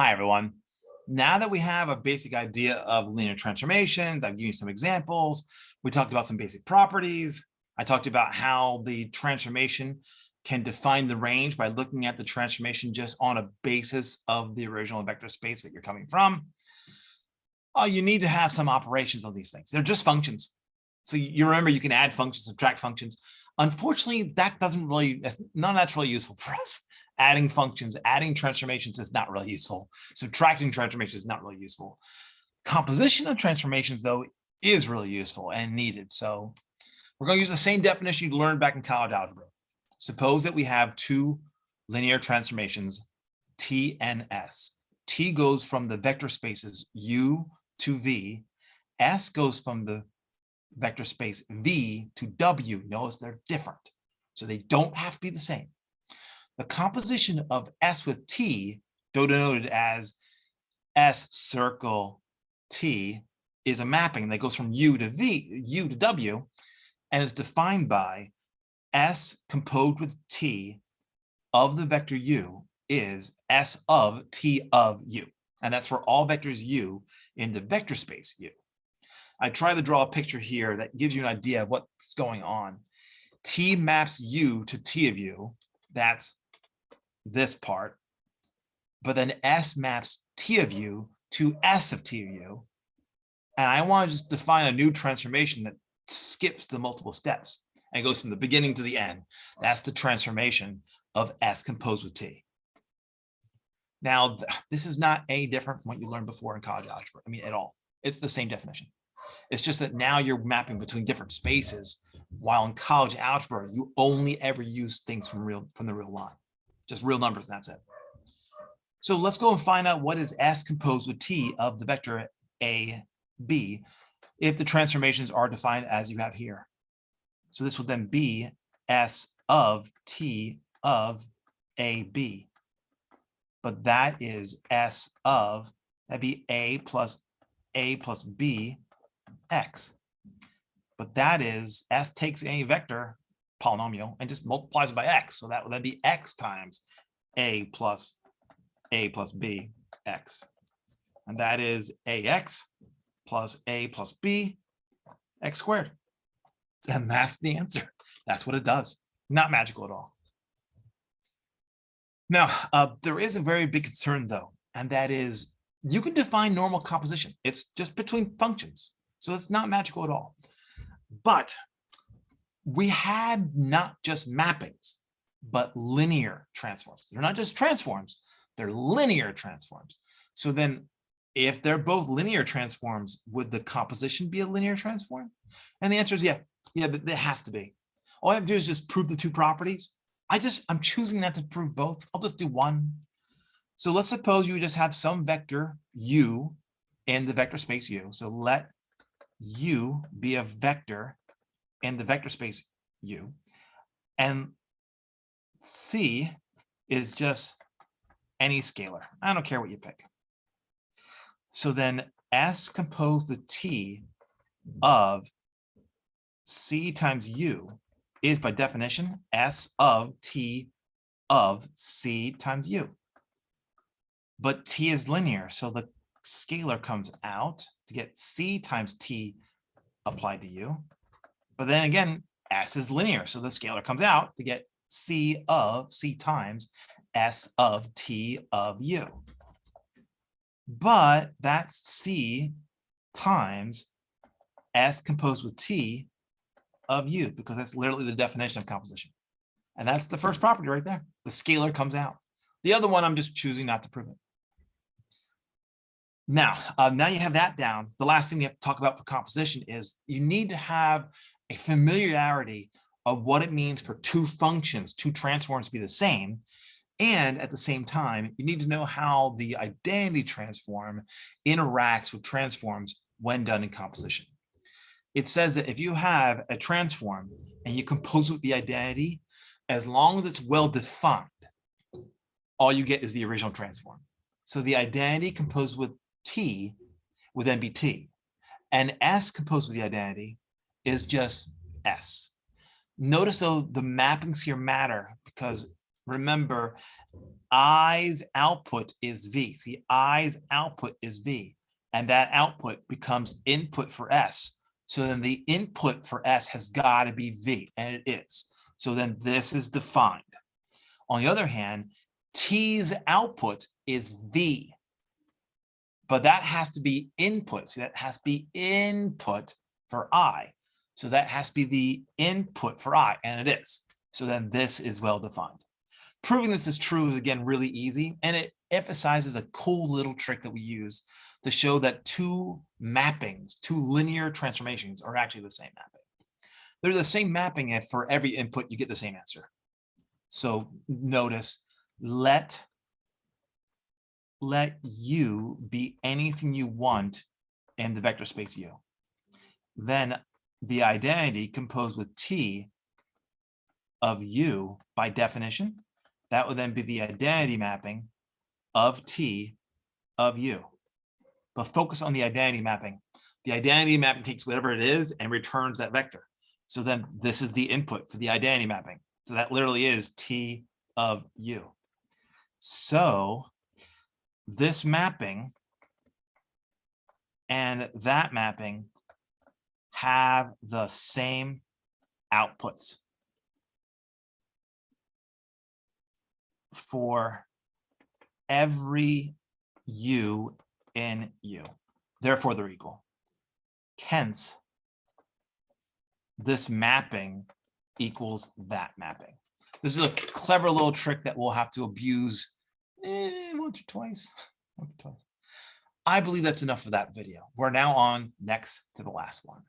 Hi, everyone. Now that we have a basic idea of linear transformations, I've given you some examples. We talked about some basic properties. I talked about how the transformation can define the range by looking at the transformation just on a basis of the original vector space that you're coming from. You need to have some operations on these things. They're just functions. So you remember you can add functions, subtract functions. Unfortunately, none of that's really useful for us. Adding functions, adding transformations is not really useful. Subtracting transformations is not really useful. Composition of transformations, though, is really useful and needed. So we're going to use the same definition you learned back in college algebra. Suppose that we have two linear transformations, T and S. T goes from the vector spaces U to V. S goes from the vector space V to W. Notice they're different, so they don't have to be the same. The composition of S with T, denoted as S circle T, is a mapping that goes from U to W, and is defined by S composed with T of the vector U is S of T of U. And that's for all vectors U in the vector space U. I try to draw a picture here that gives you an idea of what's going on. T maps U to T of U. That's this part. But then S maps T of U to S of T of U. And I want to just define a new transformation that skips the multiple steps and goes from the beginning to the end. That's the transformation of S composed with T. Now, this is not any different from what you learned before in college algebra. I mean, at all. It's the same definition. It's just that now you're mapping between different spaces, while in college algebra, you only ever use things from the real line, just real numbers, and that's it. So let's go and find out what is S composed with T of the vector A, B, if the transformations are defined as you have here. So this would then be S of T of A, B. But that is S of, that'd be A plus B, X. But that is, S takes any vector polynomial and just multiplies it by X. So that would then be X times A plus B, X. And that is AX plus A plus B, X squared. And that's the answer. That's what it does. Not magical at all. Now, there is a very big concern, though, and that is you can define normal composition. It's just between functions. So it's not magical at all. But we had not just mappings, but linear transforms. They're not just transforms, they're linear transforms. So then if they're both linear transforms, would the composition be a linear transform? And the answer is yeah, there has to be. All I have to do is just prove the two properties. I'm choosing not to prove both. I'll just do one. So let's suppose you just have some vector U in the vector space U. So let U be a vector in the vector space U. And C is just any scalar. I don't care what you pick. So then S composed with T of C times U is by definition S of T of C times U. But T is linear, so the scalar comes out to get C times T applied to U. But then again, S is linear, so the scalar comes out to get C times S of T of U. But that's C times S composed with T of U, because that's literally the definition of composition. And that's the first property right there. The scalar comes out. The other one, I'm just choosing not to prove it. Now you have that down. The last thing we have to talk about for composition is you need to have a familiarity of what it means for two functions, two transforms to be the same. And at the same time, you need to know how the identity transform interacts with transforms when done in composition. It says that if you have a transform and you compose it with the identity, as long as it's well defined, all you get is the original transform. So the identity composed with T would then be T, and S composed with the identity is just S. Notice though the mappings here matter because remember, I's output is V. See, I's output is V, and that output becomes input for S. So then the input for S has got to be V, and it is. So then this is defined. On the other hand, T's output is V, but that has to be input. See, that has to be input for I. So that has to be the input for I, and it is. So then this is well defined. Proving this is true is, again, really easy, and it emphasizes a cool little trick that we use to show that two mappings, two linear transformations, are actually the same mapping. They're the same mapping if for every input you get the same answer. So notice, let U be anything you want in the vector space U. Then the identity composed with T of U, by definition, that would then be the identity mapping of T of U. But focus on the identity mapping. The identity mapping takes whatever it is and returns that vector. So then this is the input for the identity mapping. So that literally is T of U. So this mapping and that mapping have the same outputs for every U in U. Therefore, they're equal. Hence, this mapping equals that mapping. This is a clever little trick that we'll have to abuse once or twice. I believe that's enough for that video. We're now on next to the last one.